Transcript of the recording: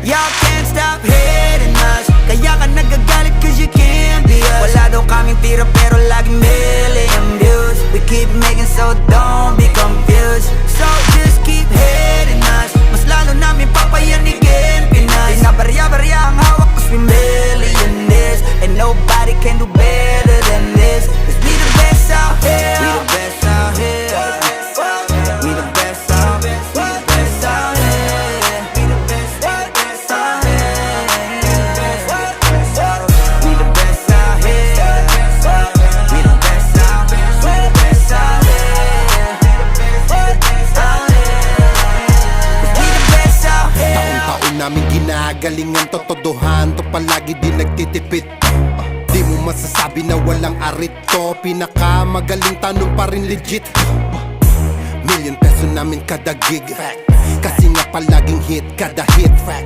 Y'all can't stop hating us, kaya ka nagagalit cause you can't be us. Wala daw kaming tira pero laging million views. We keep making so don't be confused. So just keep hating us, mas lalo namin papayanigin Pinas. Di na barya-barya ang hawak cause we millionaires, and nobody can do better than this. Cause we the best out here, we the best out here. We the best out, we the best out here. We the best out here. We the best out here. We the best out, we the best out here. We the best out here. Taon-taon namin ginagalingan, totodohan to palagi di nagtitipid. Di mo masasabi na walang arit to, pinakamagaling tanong pa rin legit. Million peso namin kada gig, kasi nga palaging hit kada hit.